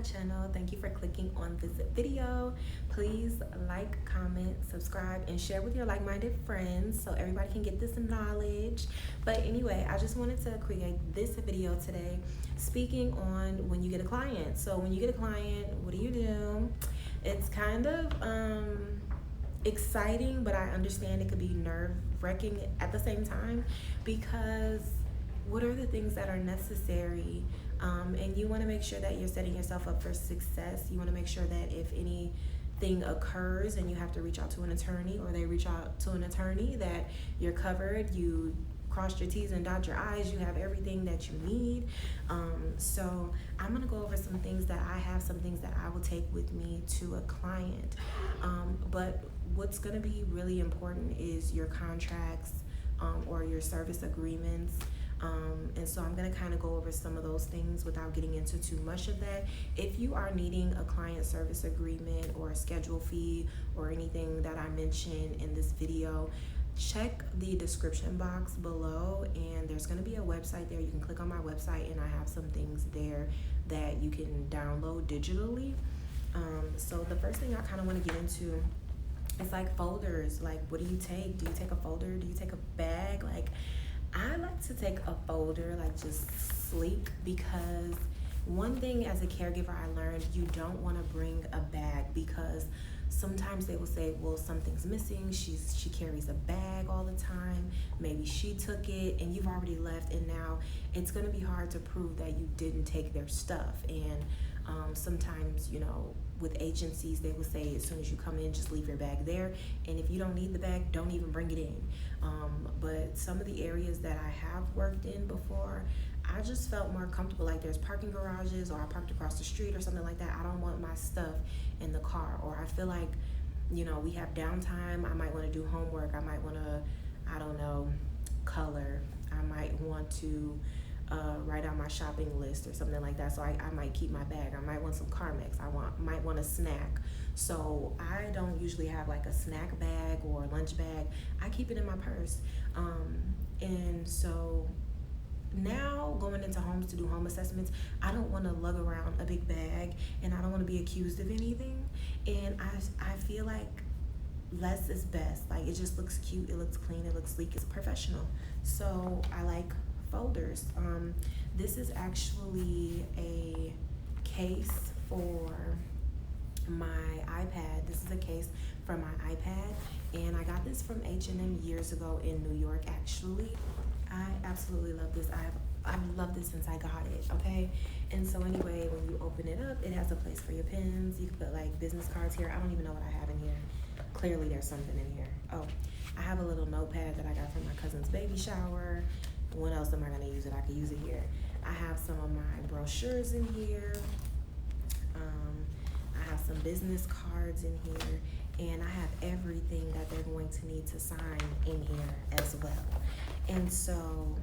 channel. Thank you for clicking on this video. Please like, comment, subscribe, and share with your like-minded friends so everybody can get this knowledge. But anyway, I just wanted to create this video today speaking on when you get a client. So when you get a client, what do? It's kind of exciting, but I understand it could be nerve-wracking at the same time, because what are the things that are necessary? And you want to make sure that you're setting yourself up for success. You want to make sure that if anything occurs and you have to reach out to an attorney, or they reach out to an attorney, that you're covered, you cross your T's and dot your I's, you have everything that you need. So I'm going to go over some things that I have, some things that I will take with me to a client. But what's going to be really important is your contracts or your service agreements. And so I'm going to kind of go over some of those things without getting into too much of that. If you are needing a client service agreement or a schedule fee or anything that I mentioned in this video, check the description box below, and there's going to be a website there. You can click on my website, and I have some things there that you can download digitally. So the first thing I kind of want to get into is like folders. Like, what do you take? Do you take a folder? Do you take a bag? Like, I like to take a folder, like just sleek, because one thing as a caregiver I learned, you don't want to bring a bag, because sometimes they will say, well, something's missing, she carries a bag all the time, maybe she took it and you've already left, and now it's going to be hard to prove that you didn't take their stuff. And sometimes, you know, with agencies, they will say as soon as you come in, just leave your bag there, and if you don't need the bag, don't even bring it in. But some of the areas that I have worked in before, I just felt more comfortable. Like, there's parking garages, or I parked across the street or something like that. I don't want my stuff in the car. Or I feel like, you know, we have downtime, I might want to do homework, I might want to, I don't know, color, I might want to write out my shopping list or something like that. So I might keep my bag. I might want some Carmex. Might want a snack. So I don't usually have like a snack bag or a lunch bag. I keep it in my purse. And so now going into homes to do home assessments, I don't want to lug around a big bag, and I don't want to be accused of anything. And I feel like less is best. Like, it just looks cute, it looks clean, it looks sleek, it's professional. So I like folders. This is actually a case for my iPad. This is a case for my iPad, and I got this from H&M years ago in New York, actually. I absolutely love this. I've loved this since I got it, okay? And so anyway, when you open it up, it has a place for your pens. You can put like business cards here. I don't even know what I have in here. Clearly there's something in here. Oh, I have a little notepad that I got from my cousin's baby shower. When else am I gonna use it? I could use it here. I have some of my brochures in here. I have some business cards in here, and I have everything that they're going to need to sign in here as well. And so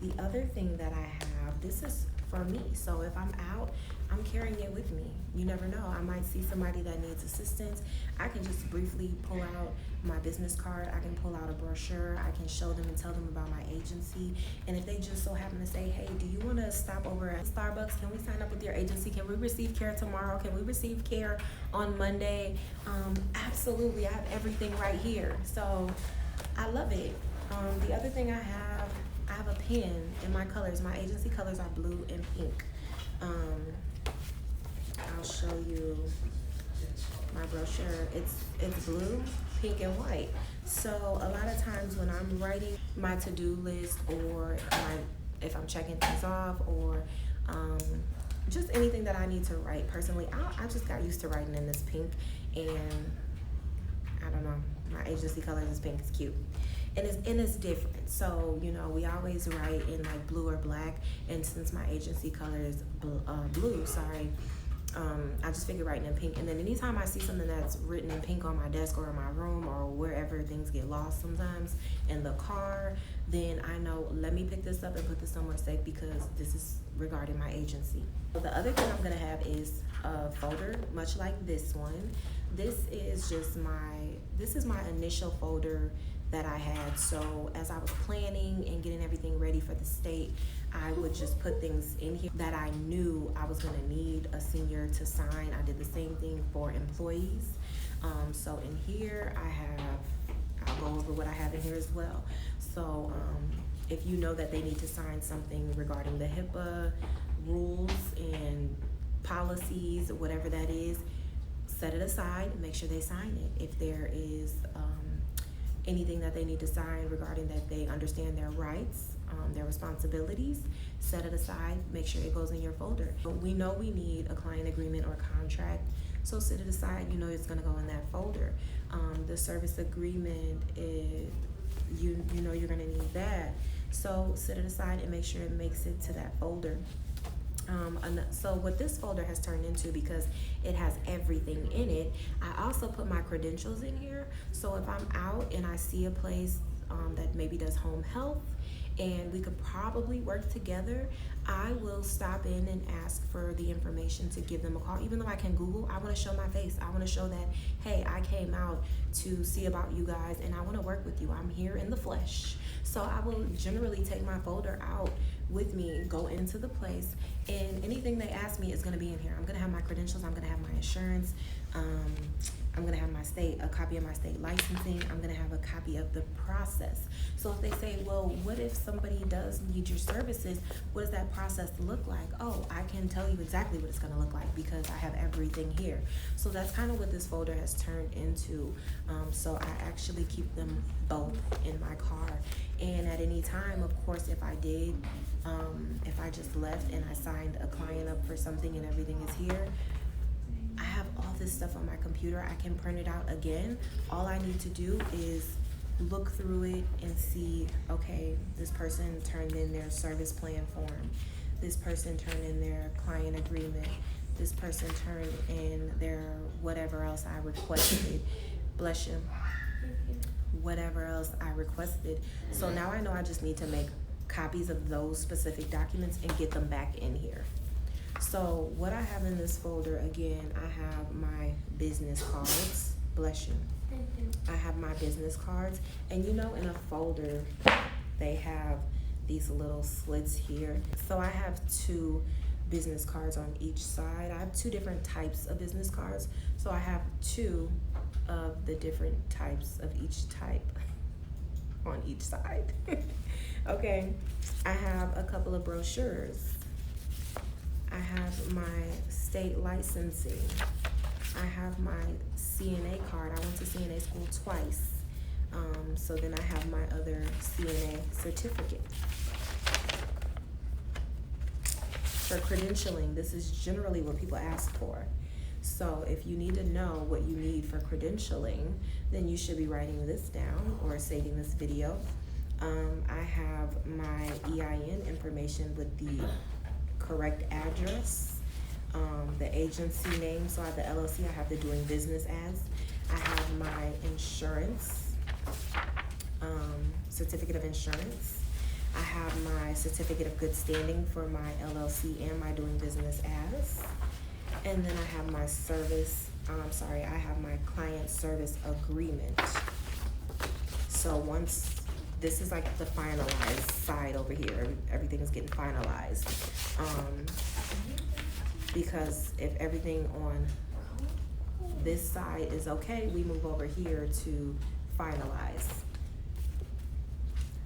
the other thing that I have, this is for me. So if I'm out, I'm carrying it with me. You never know. I might see somebody that needs assistance. I can just briefly pull out my business card. I can pull out a brochure. I can show them and tell them about my agency. And if they just so happen to say, hey, do you want to stop over at Starbucks? Can we sign up with your agency? Can we receive care tomorrow? Can we receive care on Monday? Absolutely. I have everything right here. So I love it. The other thing I have a pen in my colors. My agency colors are blue and pink. I'll show you my brochure. It's blue, pink, and white. So a lot of times when I'm writing my to-do list, or if I'm checking things off, or just anything that I need to write personally, I just got used to writing in this pink, and I don't know, my agency colors is pink. It's cute. And it's different. So, you know, we always write in like blue or black, and since my agency color is blue, I just figured writing in pink. And then anytime I see something that's written in pink on my desk or in my room or wherever things get lost sometimes in the car, then I know, let me pick this up and put this somewhere safe, because this is regarding my agency. So the other thing I'm gonna have is a folder, much like this one. This is my initial folder that I had. So as I was planning and getting everything ready for the state, I would just put things in here that I knew I was gonna need a senior to sign. I did the same thing for employees. So in here I'll go over what I have in here as well. So if you know that they need to sign something regarding the HIPAA rules and policies, whatever that is, set it aside and make sure they sign it. If there is anything that they need to sign regarding that they understand their rights, their responsibilities, set it aside, make sure it goes in your folder. We know we need a client agreement or contract, so set it aside, you know it's gonna go in that folder. The service agreement, you know you're gonna need that, so set it aside and make sure it makes it to that folder. So what this folder has turned into, because it has everything in it, I also put my credentials in here. So if I'm out and I see a place that maybe does home health and we could probably work together, I will stop in and ask for the information to give them a call. Even though I can Google, I want to show my face. I want to show that, hey, I came out to see about you guys and I want to work with you. I'm here in the flesh. So I will generally take my folder out with me, go into the place, and anything they ask me is going to be in here. I'm going to have my credentials, I'm going to have my insurance, I'm going to have a copy of my state licensing, I'm going to have a copy of the process. So if they say, well, what if somebody does need your services, what does that process look like? Oh, I can tell you exactly what it's going to look like because I have everything here. So that's kind of what this folder has turned into. So I actually keep them both in my car. And at any time, of course, if I did, if I just left and I signed a client up for something and everything is here, I have all this stuff on my computer. I can print it out again. All I need to do is look through it and see, okay, this person turned in their service plan form. This person turned in their client agreement. This person turned in their whatever else I requested. Bless you. Whatever else I requested. So now I know I just need to make copies of those specific documents and get them back in here. So what I have in this folder, again, I have my business cards. Bless you. I have my business cards, and you know, in a folder they have these little slits here. So I have 2 business cards on each side. I have 2 different types of business cards, so I have 2 of the different types of each type on each side. Okay, I have a couple of brochures. I have my state licensing. I have my CNA card. I went to CNA school twice. So then I have my other CNA certificate. For credentialing, this is generally what people ask for. So if you need to know what you need for credentialing, then you should be writing this down or saving this video. I have my EIN information with the correct address, the agency name, so I have the LLC, I have the doing business as. I have my insurance, certificate of insurance. I have my certificate of good standing for my LLC and my doing business as. And then I have my I have my client service agreement. So once, this is like the finalized side over here. Everything is getting finalized. Because if everything on this side is okay, we move over here to finalize.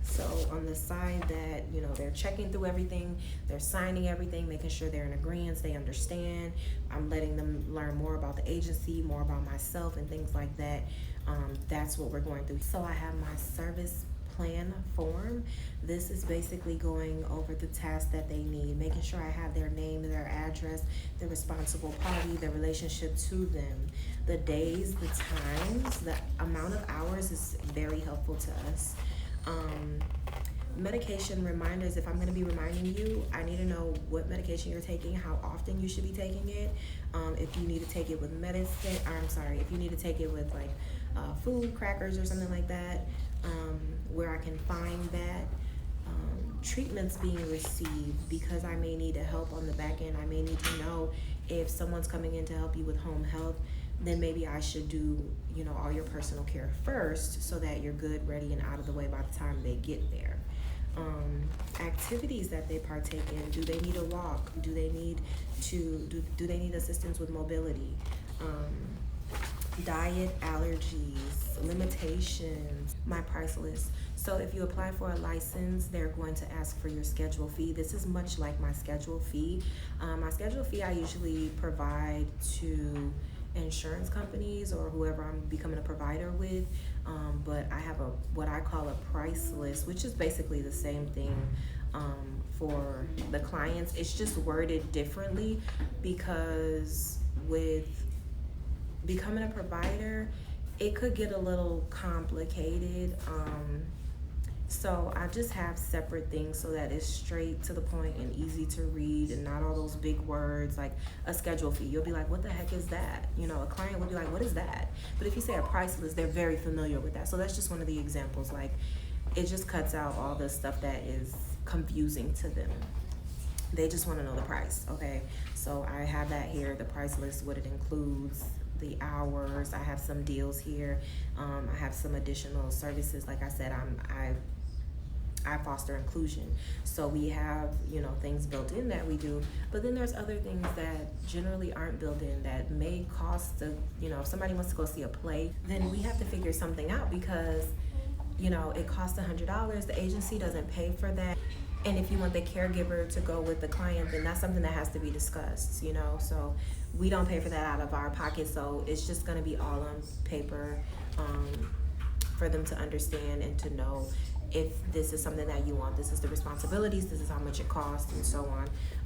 So on the side that, you know, they're checking through everything, they're signing everything, making sure they're in agreement, they understand. I'm letting them learn more about the agency, more about myself and things like that. That's what we're going through. So I have my service plan form. This is basically going over the tasks that they need, making sure I have their name, their address, the responsible party, the relationship to them, the days, the times, the amount of hours is very helpful to us. Medication reminders, if I'm going to be reminding you, I need to know what medication you're taking, how often you should be taking it, if you need to take it with medicine, if you need to take it with like food, crackers or something like that, where I can find that. treatments being received, because I may need help on the back end. I may need to know if someone's coming in to help you with home health, then maybe I should do, all your personal care first so that you're good, ready, and out of the way by the time they get there. Activities that they partake in, do they need a walk? Do they need do they need assistance with mobility? Diet, allergies, limitations, my price list. So if you apply for a license, they're going to ask for your schedule fee. This is much like my schedule fee. My schedule fee I usually provide to insurance companies or whoever I'm becoming a provider with, but I have what I call a price list, which is basically the same thing for the clients. It's just worded differently because with becoming a provider, it could get a little complicated. So I just have separate things so that it's straight to the point and easy to read and not all those big words like a schedule fee. You'll be like, what the heck is that? A client will be like, what is that? But if you say a price list, they're very familiar with that. So that's just one of the examples. Like, it just cuts out all the stuff that is confusing to them. They just want to know the price, okay? So I have that here, the price list, what it includes, the hours. I have some deals here. I have some additional services. Like I said, I foster inclusion. So we have, things built in that we do, but then there's other things that generally aren't built in that may cost if somebody wants to go see a play, then we have to figure something out because, it costs $100. The agency doesn't pay for that. And if you want the caregiver to go with the client, then that's something that has to be discussed, so we don't pay for that out of our pocket. So it's just going to be all on paper for them to understand and to know if this is something that you want. This is the responsibilities, this is how much it costs, and so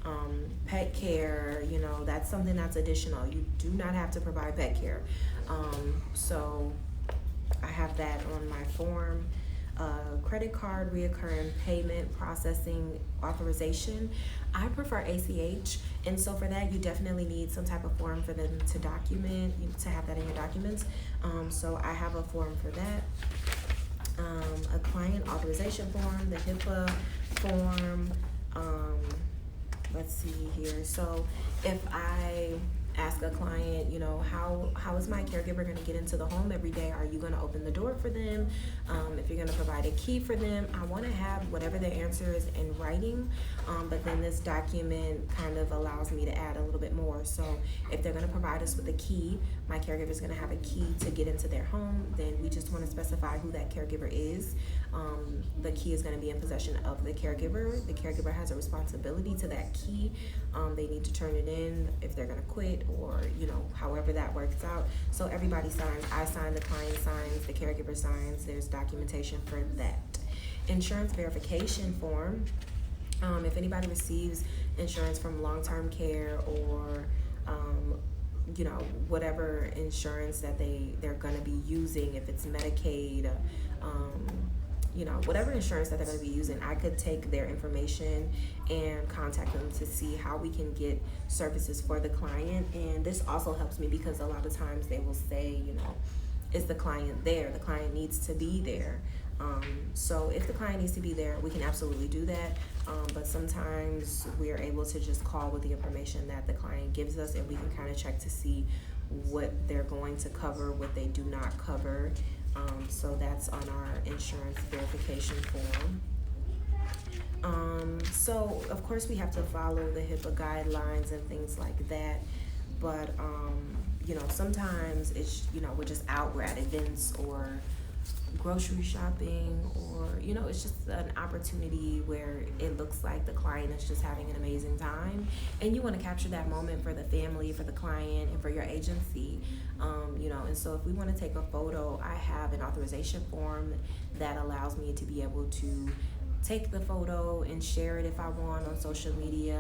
on. Pet care, that's something that's additional. You do not have to provide pet care. So I have that on my form. Credit card reoccurring payment processing authorization. I prefer ACH, and so for that you definitely need some type of form for them to document, to have that in your documents. So I have a form for that. A client authorization form, the HIPAA form. Let's see here. So if I ask a client, how is my caregiver going to get into the home every day? Are you going to open the door for them? If you're going to provide a key for them, I want to have whatever the answer is in writing, but then this document kind of allows me to add a little bit more. So if they're going to provide us with a key, my caregiver is going to have a key to get into their home, then we just want to specify who that caregiver is. The key is going to be in possession of the caregiver. The caregiver has a responsibility to that key. They need to turn it in if they're going to quit, or however that works out. So everybody signs. I sign, the client signs, the caregiver signs. There's documentation for that. Insurance verification form. If anybody receives insurance from long-term care or whatever insurance that they're going to be using, if it's Medicaid, whatever insurance that they're going to be using, I could take their information and contact them to see how we can get services for the client. And this also helps me because a lot of times they will say, is the client there? The client needs to be there. So if the client needs to be there, we can absolutely do that. But sometimes we are able to just call with the information that the client gives us, and we can kind of check to see what they're going to cover, what they do not cover. So that's on our insurance verification form. So of course we have to follow the HIPAA guidelines and things like that. But sometimes it's, we're just out, we're at events or grocery shopping, or it's just an opportunity where it looks like the client is just having an amazing time, and you want to capture that moment for the family, for the client, and for your agency. And so if we want to take a photo, I have an authorization form that allows me to be able to take the photo and share it if I want on social media.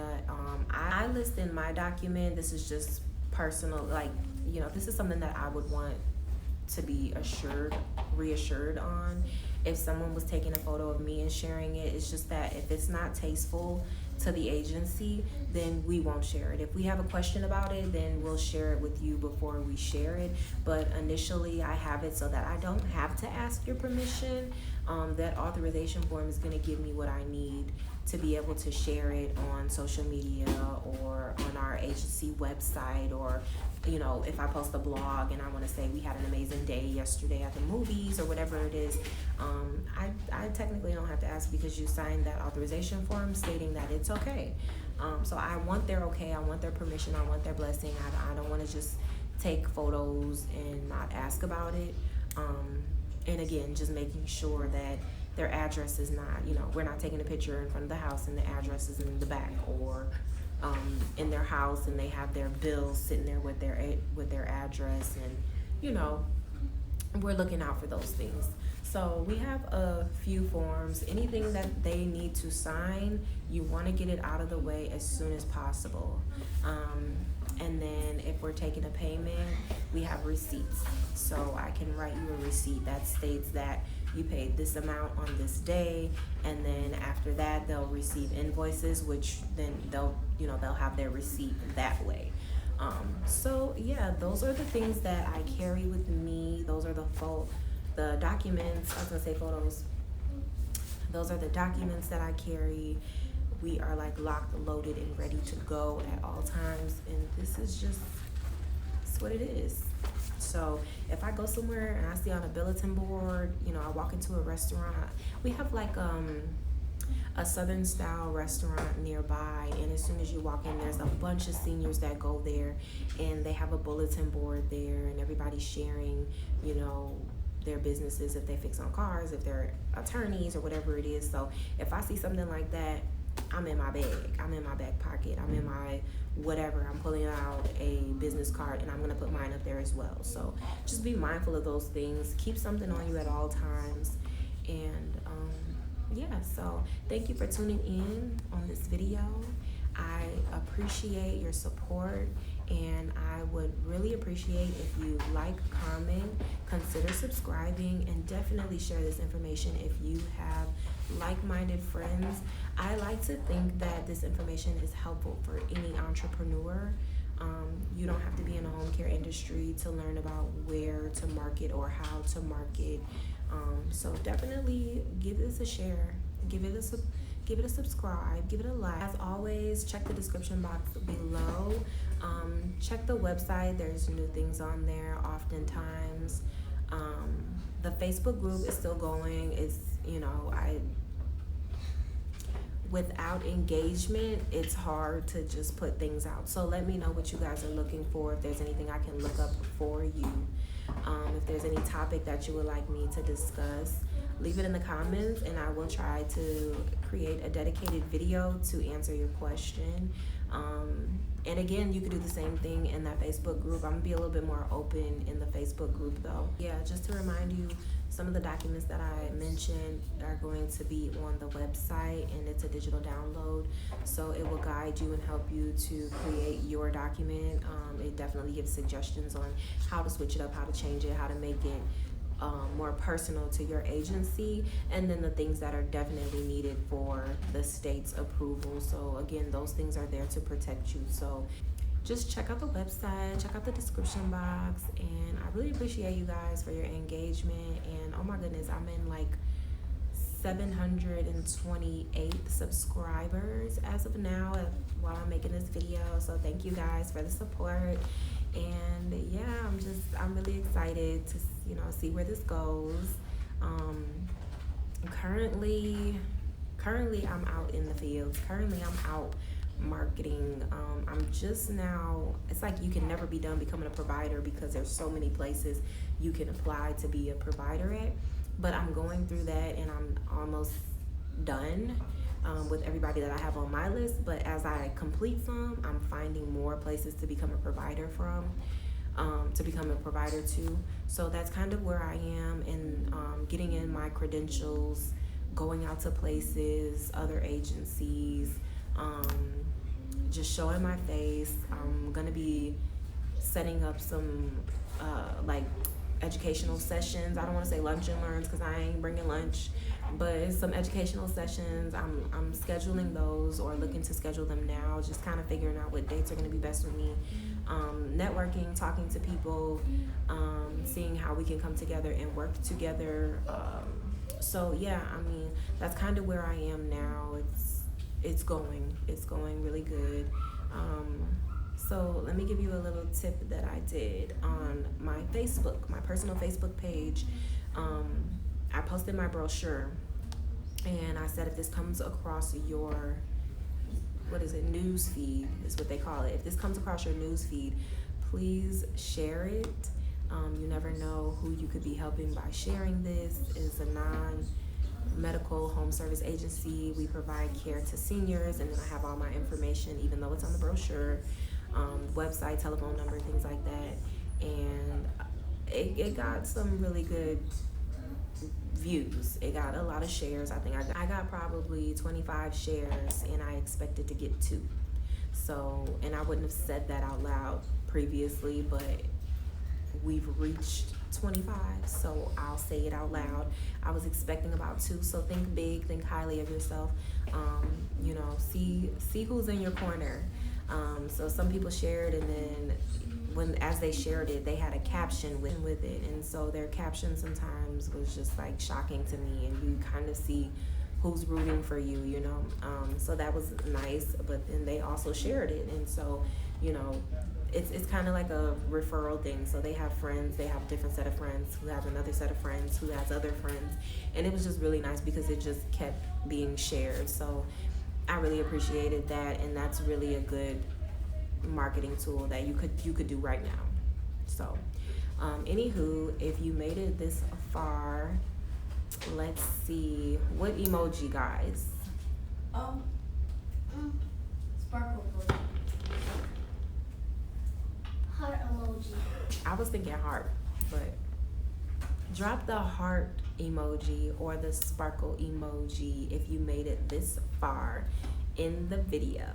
I list in my document, this is just personal, this is something that I would want to be reassured on. If someone was taking a photo of me and sharing it, it's just that if it's not tasteful, to the agency, then we won't share it. If we have a question about it, then we'll share it with you before we share it. But initially, I have it so that I don't have to ask your permission. That authorization form is going to give me what I need to be able to share it on social media or on our agency website, or if I post a blog and I want to say we had an amazing day yesterday at the movies or whatever it is, I technically don't have to ask because you signed that authorization form stating that it's okay. So I want their okay, I want their permission, I want their blessing. I don't want to just take photos and not ask about it. And again, just making sure that their address is not, we're not taking a picture in front of the house and the address is in the back, or in their house and they have their bills sitting there with their address, and we're looking out for those things. So we have a few forms. Anything that they need to sign, you want to get it out of the way as soon as possible. And then if we're taking a payment, we have receipts. So I can write you a receipt that states that you paid this amount on this day, and then after that they'll receive invoices, which then they'll have their receipt that way. So yeah, those are the things that I carry with me. Those are the documents. I was gonna say photos. Those are the documents that I carry. We are like locked, loaded, and ready to go at all times, and this is just, it's what it is. So if I go somewhere and I see on a bulletin board, I walk into a restaurant, we have like a Southern style restaurant nearby, and as soon as you walk in, there's a bunch of seniors that go there, and they have a bulletin board there, and everybody's sharing, their businesses, if they fix on cars, if they're attorneys or whatever it is. So if I see something like that, I'm in my bag, I'm in my back pocket, I'm in my whatever, I'm pulling out a business card and I'm gonna put mine up there as well. So just be mindful of those things, keep something on you at all times. And yeah, so thank you for tuning in on this video. I appreciate your support, and I would really appreciate if you like, comment, consider subscribing, and definitely share this information if you have like-minded friends. I like to think that this information is helpful for any entrepreneur. You don't have to be in the home care industry to learn about where to market or how to market. So definitely give this a share, give it a subscribe, give it a like. As always, check the description box below. Check the website, there's new things on there oftentimes. The Facebook group is still going. It's, without engagement, it's hard to just put things out. So let me know what you guys are looking for, if there's anything I can look up for you. If there's any topic that you would like me to discuss, leave it in the comments and I will try to create a dedicated video to answer your question. And again, you could do the same thing in that Facebook group. I'm gonna be a little bit more open in the Facebook group though. Yeah, just to remind you, some of the documents that I mentioned are going to be on the website, and it's a digital download. So it will guide you and help you to create your document. It definitely gives suggestions on how to switch it up, how to change it, how to make it more personal to your agency, and then the things that are definitely needed for the state's approval. So again, those things are there to protect you. So just check out the website, check out the description box, and I really appreciate you guys for your engagement. And oh my goodness, I'm in like 728 subscribers as of now while I'm making this video. So thank you guys for the support. And yeah, I'm really excited to see where this goes. Currently I'm out in the field. Currently I'm out marketing. I'm just now, it's like you can never be done becoming a provider because there's so many places you can apply to be a provider at. But I'm going through that and I'm almost done with everybody that I have on my list. But as I complete some, I'm finding more places to become a provider from, to become a provider to. So that's kind of where I am, and getting in my credentials, going out to places, other agencies, just showing my face. I'm gonna be setting up some like educational sessions. I don't want to say lunch and learns because I ain't bringing lunch, but it's some educational sessions. I'm scheduling those, or looking to schedule them now, just kind of figuring out what dates are going to be best for me. Networking, talking to people, seeing how we can come together and work together. So yeah, I mean, that's kind of where I am now. It's going really good. So let me give you a little tip that I did on my Facebook, my personal Facebook page. I posted my brochure, and I said, if this comes across your, news feed is what they call it. If this comes across your news feed, please share it. You never know who you could be helping by sharing this. It's a non-medical home service agency. We provide care to seniors, and then I have all my information, even though it's on the brochure, website, telephone number, things like that. And it got some really good views. It got a lot of shares. I think I got probably 25 shares, and I expected to get 2. So, and I wouldn't have said that out loud previously, but we've reached 25, so I'll say it out loud. I was expecting about 2, so think big, think highly of yourself. See who's in your corner. So some people shared, and then as they shared it, they had a caption with it, and so their caption sometimes was just like shocking to me, and you kind of see who's rooting for you, so that was nice. But then they also shared it, and so it's kind of like a referral thing. So they have friends, they have a different set of friends who have another set of friends who has other friends, and it was just really nice because it just kept being shared. So I really appreciated that, and that's really a good marketing tool that you could do right now. So anywho, if you made it this far, let's see what emoji, guys. Sparkle emoji. Heart emoji. I was thinking heart, but drop the heart emoji or the sparkle emoji if you made it this far in the video.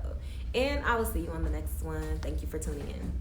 And I will see you on the next one. Thank you for tuning in.